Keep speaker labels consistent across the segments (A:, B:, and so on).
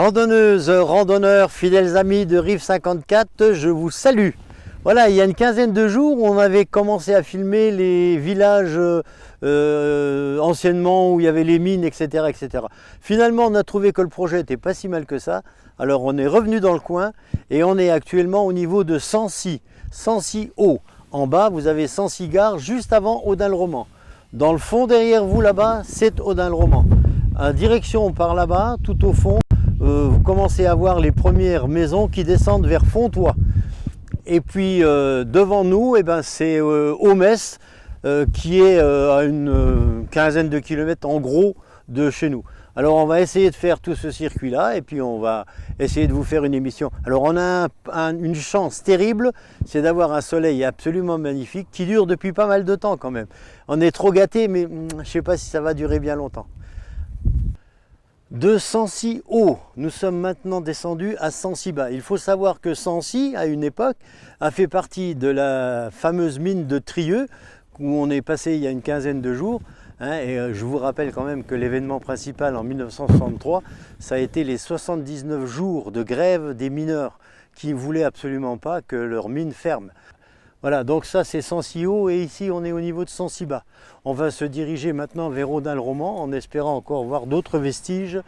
A: Randonneuses, randonneurs, fidèles amis de Rive 54, je vous salue. Voilà, il y a une quinzaine de jours, on avait commencé à filmer les villages anciennement où il y avait les mines, etc., etc. Finalement, on a trouvé que le projet n'était pas si mal que ça. Alors on est revenu dans le coin et on est actuellement au niveau de Sancy, Sancy-Haut. En bas, vous avez Sancy-Gare, juste avant Audun-le-Roman. Dans le fond, derrière vous, là-bas, c'est Audun-le-Roman. En direction par là-bas, tout au fond, vous commencez à voir les premières maisons qui descendent vers Fontoy. Et puis devant nous, c'est Aumesse, qui est à une quinzaine de kilomètres en gros de chez nous. Alors on va essayer de faire tout ce circuit-là et puis on va essayer de vous faire une émission. Alors on a une chance terrible, c'est d'avoir un soleil absolument magnifique qui dure depuis pas mal de temps quand même. On est trop gâtés, mais je ne sais pas si ça va durer bien longtemps. De Sancy-Haut, nous sommes maintenant descendus à Sancy-Bas. Il faut savoir que Sancy, à une époque, a fait partie de la fameuse mine de Trieux, où on est passé il y a une quinzaine de jours. Et je vous rappelle quand même que l'événement principal en 1963, ça a été les 79 jours de grève des mineurs qui ne voulaient absolument pas que leur mine ferme. Voilà, donc ça c'est Sancy-Haut et ici on est au niveau de Sancy-Bas. On va se diriger maintenant vers Audun-le-Roman en espérant encore voir d'autres vestiges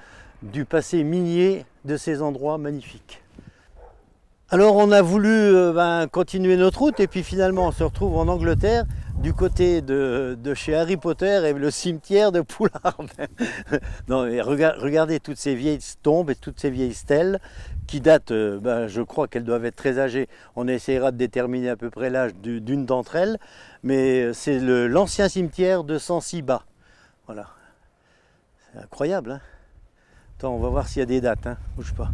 A: du passé minier de ces endroits magnifiques. Alors on a voulu continuer notre route et puis finalement on se retrouve en Angleterre du côté de chez Harry Potter et le cimetière de Poulard. Non, mais regardez toutes ces vieilles tombes et toutes ces vieilles stèles qui datent, je crois qu'elles doivent être très âgées. On essaiera de déterminer à peu près l'âge d'une d'entre elles, mais c'est l'ancien cimetière de Sancy-Bas. Voilà, c'est incroyable. Hein. Attends, on va voir s'il y a des dates, hein. Bouge pas.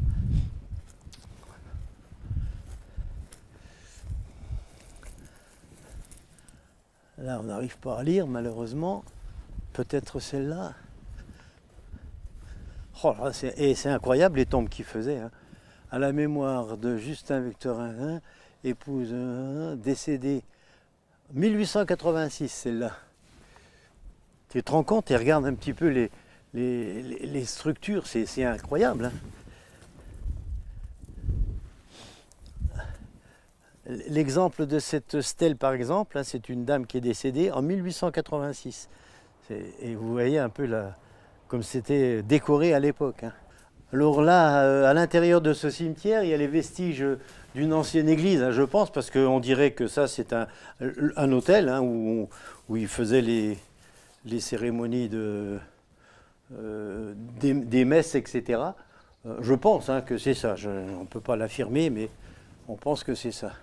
A: Là, on n'arrive pas à lire, malheureusement. Peut-être celle-là. Oh là, c'est incroyable les tombes qu'il faisait. Hein. À la mémoire de Justin-Victorin, épouse décédée 1886, celle-là. Tu te rends compte et regarde un petit peu les structures, c'est incroyable. Hein. L'exemple de cette stèle, par exemple, c'est une dame qui est décédée en 1886. Et vous voyez un peu comme c'était décoré à l'époque. Hein. Alors là, à l'intérieur de ce cimetière, il y a les vestiges d'une ancienne église, hein, je pense, parce qu'on dirait que ça, c'est un hôtel hein, où ils faisaient les cérémonies des messes, etc. Je pense hein, que c'est ça. On ne peut pas l'affirmer, mais on pense que c'est ça.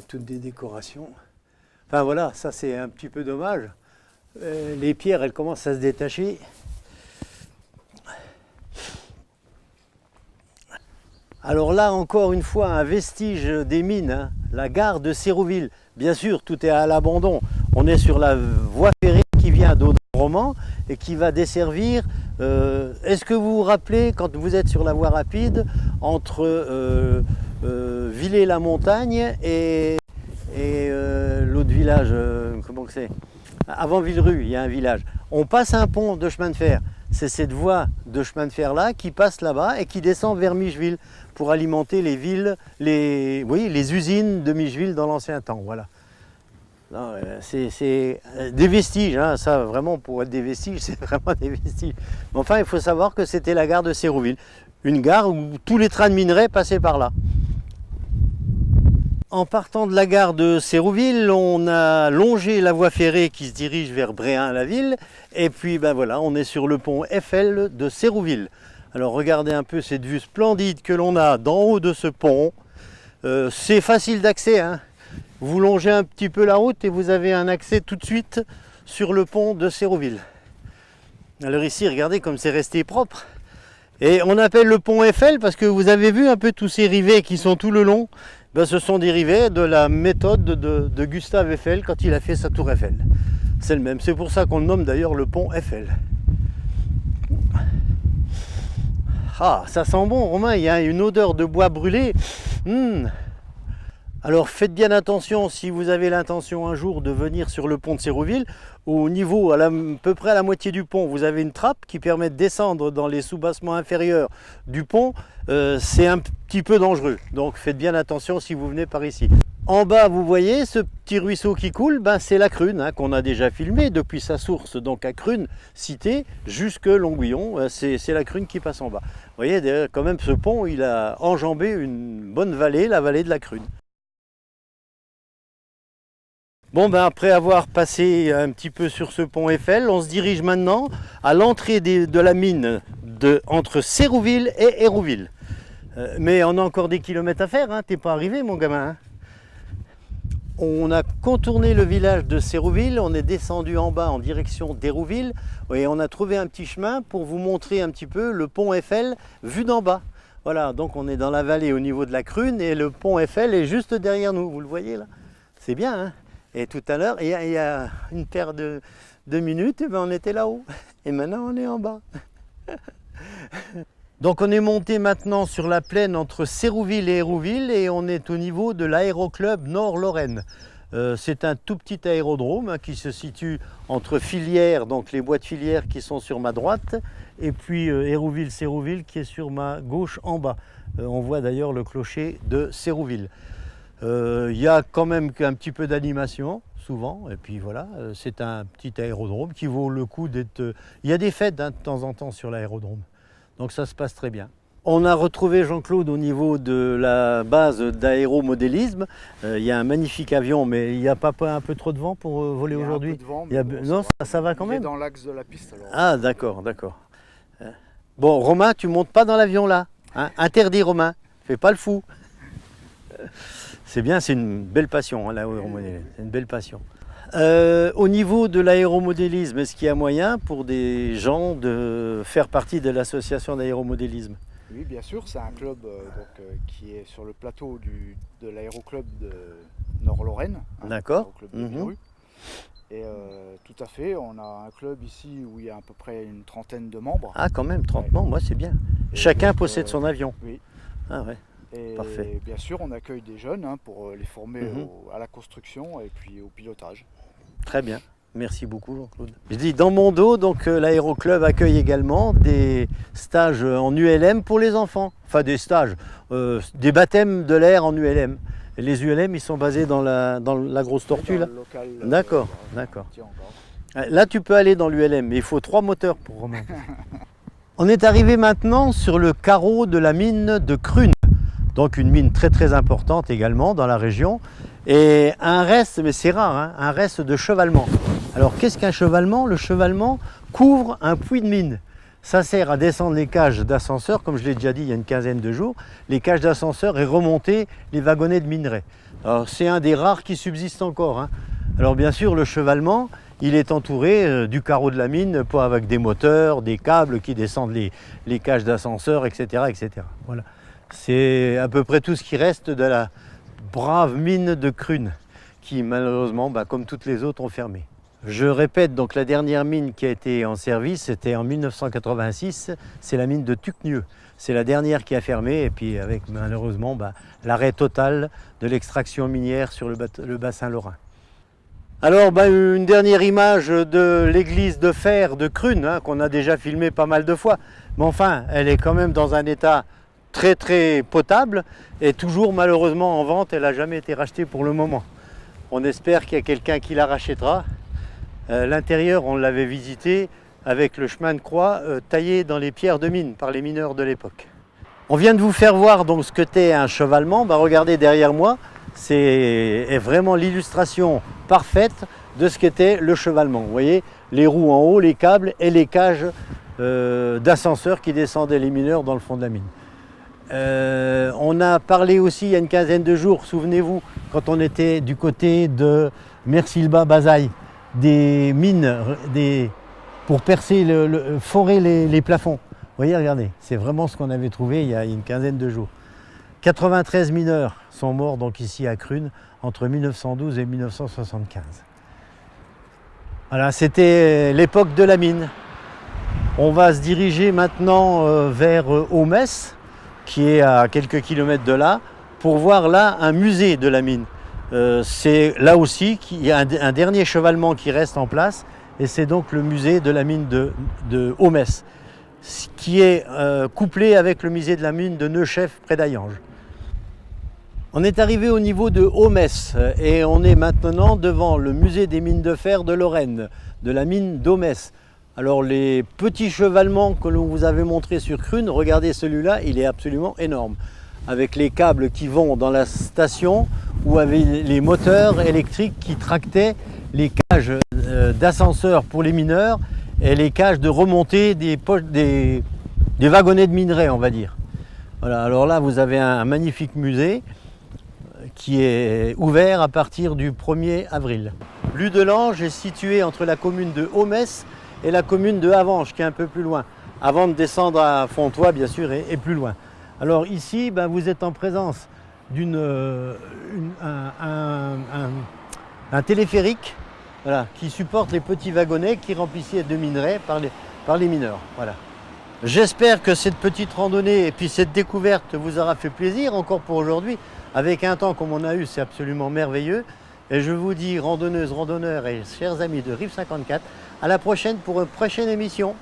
A: Toutes des décorations. Enfin voilà, ça c'est un petit peu dommage. Les pierres, elles commencent à se détacher. Alors là, encore une fois, un vestige des mines, hein, la gare de Sérouville. Bien sûr, tout est à l'abandon. On est sur la voie ferrée qui vient d'Audun-le-Roman et qui va desservir. Est-ce que vous vous rappelez, quand vous êtes sur la voie rapide, entre Villers-la-Montagne et l'autre village, comment que c'est ? Avant Villerue, il y a un village. On passe un pont de chemin de fer. C'est cette voie de chemin de fer là qui passe là-bas et qui descend vers Micheville pour alimenter les villes, les usines de Micheville dans l'ancien temps. Voilà. C'est des vestiges, hein, ça vraiment pour être des vestiges, c'est vraiment des vestiges. Mais enfin, il faut savoir que c'était la gare de Sérouville, une gare où tous les trains de minerais passaient par là. En partant de la gare de Sérouville, on a longé la voie ferrée qui se dirige vers Bréhain-la-Ville. Et puis voilà, on est sur le pont Eiffel de Sérouville. Alors regardez un peu cette vue splendide que l'on a d'en haut de ce pont. C'est facile d'accès. Hein. Vous longez un petit peu la route et vous avez un accès tout de suite sur le pont de Sérouville. Alors ici, regardez comme c'est resté propre. Et on appelle le pont Eiffel parce que vous avez vu un peu tous ces rivets qui sont tout le long. Ce sont des rivets de la méthode de Gustave Eiffel quand il a fait sa tour Eiffel. C'est le même, c'est pour ça qu'on le nomme d'ailleurs le pont Eiffel. Ah, ça sent bon Romain, il y a une odeur de bois brûlé. Alors faites bien attention si vous avez l'intention un jour de venir sur le pont de Sérouville. Au niveau, à peu près à la moitié du pont, vous avez une trappe qui permet de descendre dans les soubassements inférieurs du pont. C'est un petit peu dangereux, donc faites bien attention si vous venez par ici. En bas, vous voyez ce petit ruisseau qui coule, ben, c'est la Crune hein, qu'on a déjà filmé depuis sa source, donc à Crune, cité, jusque Longuillon. C'est la Crune qui passe en bas. Vous voyez, d'ailleurs, quand même, ce pont, il a enjambé une bonne vallée, la vallée de la Crune. Bon, ben, après avoir passé un petit peu sur ce pont Eiffel, on se dirige maintenant à l'entrée de la mine entre Sérouville et Hérouville. Mais on a encore des kilomètres à faire, hein, t'es pas arrivé mon gamin. Hein. On a contourné le village de Sérouville, on est descendu en bas en direction d'Hérouville et on a trouvé un petit chemin pour vous montrer un petit peu le pont Eiffel vu d'en bas. Voilà, donc on est dans la vallée au niveau de la Crune et le pont Eiffel est juste derrière nous, vous le voyez là. C'est bien, hein. Et tout à l'heure, il y a une paire de minutes, et ben on était là-haut. Et maintenant, on est en bas. Donc on est monté maintenant sur la plaine entre Sérouville et Hérouville et on est au niveau de l'aéroclub Nord-Lorraine. C'est un tout petit aérodrome hein, qui se situe entre Filières, donc les bois de Filières qui sont sur ma droite, et puis Hérouville-Sérouville qui est sur ma gauche en bas. On voit d'ailleurs le clocher de Sérouville. Il y a quand même un petit peu d'animation, souvent, et puis voilà, c'est un petit aérodrome qui vaut le coup d'être... Il y a des fêtes hein, de temps en temps sur l'aérodrome, donc ça se passe très bien. On a retrouvé Jean-Claude au niveau de la base d'aéromodélisme. Il y a un magnifique avion, mais il n'y a pas un peu trop de vent pour voler aujourd'hui? Non, ça va quand même.
B: Il est dans l'axe de la piste. Alors.
A: Ah d'accord, d'accord. Bon, Romain, tu montes pas dans l'avion là. Hein? Interdit, Romain. Fais pas le fou. C'est bien, c'est une belle passion, hein, l'aéromodélisme. C'est une belle passion. Au niveau de l'aéromodélisme, est-ce qu'il y a moyen pour des gens de faire partie de l'association d'aéromodélisme?
B: Oui, bien sûr, c'est un club qui est sur le plateau de l'aéroclub de Nord-Lorraine. Hein,
A: d'accord.
B: Et tout à fait, on a un club ici où il y a à peu près une trentaine de membres.
A: Ah quand même, 30 membres, moi c'est bien. Et chacun possède son avion.
B: Oui.
A: Ah ouais.
B: Et
A: parfait.
B: Bien sûr, on accueille des jeunes hein, pour les former à la construction et puis au pilotage.
A: Très bien, merci beaucoup Jean-Claude. Je dis dans mon dos, donc l'aéroclub accueille également des stages en ULM pour les enfants. Enfin des stages, des baptêmes de l'air en ULM. Et les ULM, ils sont basés dans la grosse tortue là. D'accord, d'accord. Là, tu peux aller dans l'ULM, mais il faut 3 moteurs pour remonter. On est arrivé maintenant sur le carreau de la mine de Crune. Donc une mine très très importante également dans la région. Et un reste, mais c'est rare, hein, un reste de chevalement. Alors qu'est-ce qu'un chevalement? Le chevalement couvre un puits de mine. Ça sert à descendre les cages d'ascenseur, comme je l'ai déjà dit il y a une quinzaine de jours, les cages d'ascenseur et remonter les wagonnets de minerai. Alors c'est un des rares qui subsistent encore. Hein. Alors bien sûr le chevalement, il est entouré du carreau de la mine, pas avec des moteurs, des câbles qui descendent les cages d'ascenseur, etc., etc. Voilà. C'est à peu près tout ce qui reste de la brave mine de Crune, qui malheureusement, comme toutes les autres, ont fermé. Je répète, donc la dernière mine qui a été en service, c'était en 1986, c'est la mine de Tucnieux. C'est la dernière qui a fermé, et puis avec malheureusement l'arrêt total de l'extraction minière sur le bassin lorrain. Alors une dernière image de l'église de fer de Crune, hein, qu'on a déjà filmé pas mal de fois, mais enfin, elle est quand même dans un état très très potable et toujours malheureusement en vente. Elle n'a jamais été rachetée pour le moment. On espère qu'il y a quelqu'un qui la rachètera. L'intérieur, on l'avait visité avec le chemin de croix taillé dans les pierres de mine par les mineurs de l'époque. On vient de vous faire voir donc ce que t'est un chevalement. Regardez derrière moi, c'est vraiment l'illustration parfaite de ce qu'était le chevalement. Vous voyez, les roues en haut, les câbles et les cages d'ascenseurs qui descendaient les mineurs dans le fond de la mine. On a parlé aussi il y a une quinzaine de jours, souvenez-vous, quand on était du côté de Mersilba-Bazaille, des mines pour percer, forer les plafonds. Vous voyez, regardez, c'est vraiment ce qu'on avait trouvé il y a une quinzaine de jours. 93 mineurs sont morts donc ici à Crune entre 1912 et 1975. Voilà, c'était l'époque de la mine. On va se diriger maintenant vers Aumesse, qui est à quelques kilomètres de là, pour voir là un musée de la mine. C'est là aussi qu'il y a un dernier chevalement qui reste en place, et c'est donc le musée de la mine de Haumesse, qui est couplé avec le musée de la mine de Neuchef près d'Hayange. On est arrivé au niveau de Haumesse et on est maintenant devant le musée des mines de fer de Lorraine, de la mine d'Haumesse. Alors les petits chevalements que l'on vous avait montrés sur Crune, regardez celui-là, il est absolument énorme. Avec les câbles qui vont dans la station ou avec les moteurs électriques qui tractaient les cages d'ascenseurs pour les mineurs et les cages de remontée des wagonnets de minerais, on va dire. Voilà, alors là vous avez un magnifique musée qui est ouvert à partir du 1er avril. L'Udelange est situé entre la commune de Haumesse et la commune de Havange, qui est un peu plus loin, avant de descendre à Fontoy, bien sûr, et plus loin. Alors ici, vous êtes en présence d'un téléphérique, voilà, qui supporte les petits wagonnets qui remplissaient de minerais par les mineurs. Voilà. J'espère que cette petite randonnée et puis cette découverte vous aura fait plaisir encore pour aujourd'hui. Avec un temps comme on a eu, c'est absolument merveilleux. Et je vous dis, randonneuses, randonneurs et chers amis de Rive 54, à la prochaine pour une prochaine émission.